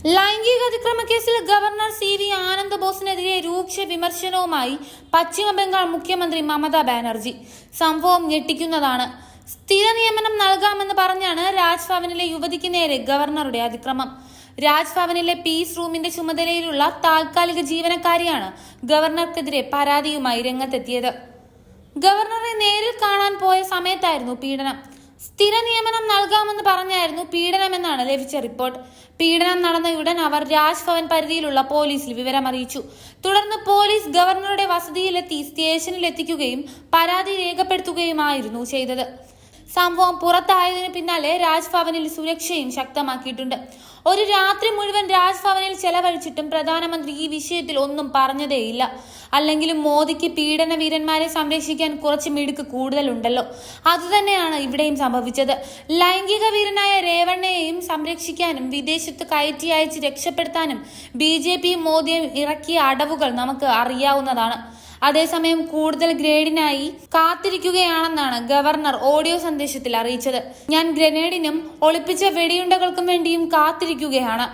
ലൈംഗിക അതിക്രമ കേസിൽ governor CV Anand ബോസിനെതിരെ രൂക്ഷ വിമർശനവുമായി പശ്ചിമ ബംഗാൾ മുഖ്യമന്ത്രി മമതാ ബാനർജി. സംഭവം ഞെട്ടിക്കുന്നതാണ്. സ്ഥിര നിയമനം നൽകാമെന്ന് പറഞ്ഞാണ് രാജ്ഭവനിലെ യുവതിക്ക് നേരെ ഗവർണറുടെ അതിക്രമം. രാജ്ഭവനിലെ പീസ് റൂമിന്റെ ചുമതലയിലുള്ള താൽക്കാലിക ജീവനക്കാരിയാണ് ഗവർണർക്കെതിരെ പരാതിയുമായി രംഗത്തെത്തിയത്. ഗവർണറെ നേരിൽ കാണാൻ പോയ സമയത്തായിരുന്നു പീഡനം. സ്ഥിര നിയമനം നൽകാമെന്ന് പറഞ്ഞായിരുന്നു പീഡനമെന്നാണ് ലഭിച്ച റിപ്പോർട്ട്. പീഡനം നടന്നയുടൻ അവർ രാജ്ഭവൻ പരിധിയിലുള്ള പോലീസിൽ വിവരമറിയിച്ചു. തുടർന്ന് പോലീസ് ഗവർണറുടെ വസതിയിലെത്തി സ്റ്റേഷനിലെത്തിക്കുകയും പരാതി രേഖപ്പെടുത്തുകയുമായിരുന്നു ചെയ്തത്. സംഭവം പുറത്തായതിനു പിന്നാലെ രാജ്ഭവനിൽ സുരക്ഷയും ശക്തമാക്കിയിട്ടുണ്ട്. ഒരു രാത്രി മുഴുവൻ രാജ്ഭവനിൽ ചെലവഴിച്ചിട്ടും പ്രധാനമന്ത്രി ഈ വിഷയത്തിൽ ഒന്നും പറഞ്ഞതേയില്ല. അല്ലെങ്കിലും മോദിക്ക് പീഡന വീരന്മാരെ സംരക്ഷിക്കാൻ കുറച്ച് മിടുക്ക് കൂടുതലുണ്ടല്ലോ. അതുതന്നെയാണ് ഇവിടെയും സംഭവിച്ചത്. ലൈംഗിക വീരനായ രേവണ്ണയെയും സംരക്ഷിക്കാനും വിദേശത്ത് കയറ്റി അയച്ച് രക്ഷപ്പെടുത്താനും BJPയും മോദിയും ഇറക്കിയ അടവുകൾ നമുക്ക് അറിയാവുന്നതാണ്. അതേസമയം കൂടുതൽ ഗ്രേഡിനായി കാത്തിരിക്കുകയാണെന്നാണ് ഗവർണർ ഓഡിയോ സന്ദേശത്തിൽ അറിയിച്ചത്. ഞാൻ ഗ്രനേഡിനും ഒളിപ്പിച്ച വെടിയുണ്ടകൾക്കും വേണ്ടിയും കാത്തിരിക്കുകയാണ്.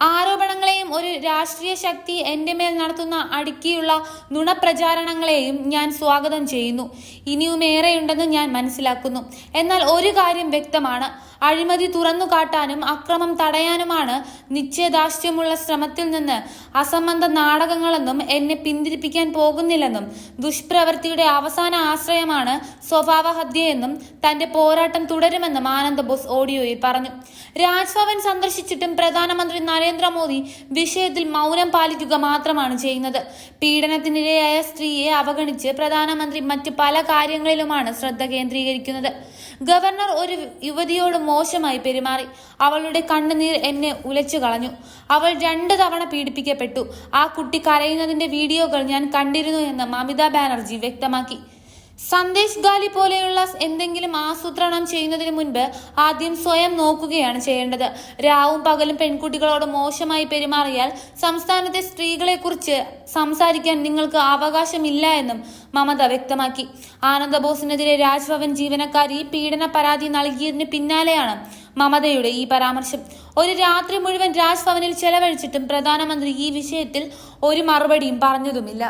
ആരോപണങ്ങളെയും ഒരു രാഷ്ട്രീയ ശക്തി എന്റെ മേൽ നടത്തുന്ന അടുക്കിയുള്ള നുണപ്രചാരണങ്ങളെയും ഞാൻ സ്വാഗതം ചെയ്യുന്നു. ഇനിയും ഏറെയുണ്ടെന്ന് ഞാൻ മനസ്സിലാക്കുന്നു. എന്നാൽ ഒരു കാര്യം വ്യക്തമാണ്, അഴിമതി തുറന്നു കാട്ടാനും അക്രമം തടയാനുമാണ് നിശ്ചയദാർഢ്യമുള്ള ശ്രമത്തിൽ നിന്ന് അസംബന്ധ നാടകങ്ങളെന്നും എന്നെ പിന്തിരിപ്പിക്കാൻ പോകുന്നില്ലെന്നും ദുഷ്പ്രവൃത്തിയുടെ അവസാന ആശ്രയമാണ് സ്വഭാവഹത്യയെന്നും തന്റെ പോരാട്ടം തുടരുമെന്നും ആനന്ദ് ബോസ് ഓഡിയോയിൽ പറഞ്ഞു. രാജ്ഭവൻ സന്ദർശിച്ചിട്ടും പ്രധാനമന്ത്രി നരേന്ദ്രമോദി വിഷയത്തിൽ മൗനം പാലിക്കുക മാത്രമാണ് ചെയ്യുന്നത്. പീഡനത്തിനിരയായ സ്ത്രീയെ അവഗണിച്ച് പ്രധാനമന്ത്രി മറ്റ് പല കാര്യങ്ങളിലുമാണ് ശ്രദ്ധ കേന്ദ്രീകരിക്കുന്നത്. ഗവർണർ ഒരു യുവതിയോട് മോശമായി പെരുമാറി. അവളുടെ കണ്ണുനീർ എന്നെ ഉലച്ചു കളഞ്ഞു. അവൾ 2 തവണ പീഡിപ്പിക്കപ്പെട്ടു. ആ കുട്ടി കരയുന്നതിന്റെ വീഡിയോകൾ ഞാൻ കണ്ടിരുന്നു എന്ന് മമതാ ബാനർജി വ്യക്തമാക്കി. സന്ദേശ് ഗാലി പോലെയുള്ള എന്തെങ്കിലും ആസൂത്രണം ചെയ്യുന്നതിന് മുൻപ് ആദ്യം സ്വയം നോക്കുകയാണ് ചെയ്യേണ്ടത്. രാവും പകലും പെൺകുട്ടികളോട് മോശമായി പെരുമാറിയാൽ സംസ്ഥാനത്തെ സ്ത്രീകളെ കുറിച്ച് സംസാരിക്കാൻ നിങ്ങൾക്ക് അവകാശമില്ല എന്നും മമത വ്യക്തമാക്കി. ആനന്ദ് ബോസിനെതിരെ രാജ്ഭവൻ ജീവനക്കാരി പീഡന പരാതി നൽകിയതിന് പിന്നാലെയാണ് മമതയുടെ ഈ പരാമർശം. ഒരു രാത്രി മുഴുവൻ രാജ്ഭവനിൽ ചെലവഴിച്ചിട്ടും പ്രധാനമന്ത്രി ഈ വിഷയത്തിൽ ഒരു മറുപടിയും പറഞ്ഞതുമില്ല.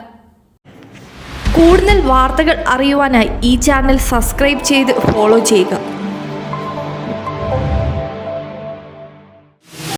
കൂടുതൽ വാർത്തകൾ അറിയുവാനായി ഈ ചാനൽ സബ്സ്ക്രൈബ് ചെയ്ത് ഫോളോ ചെയ്യുക.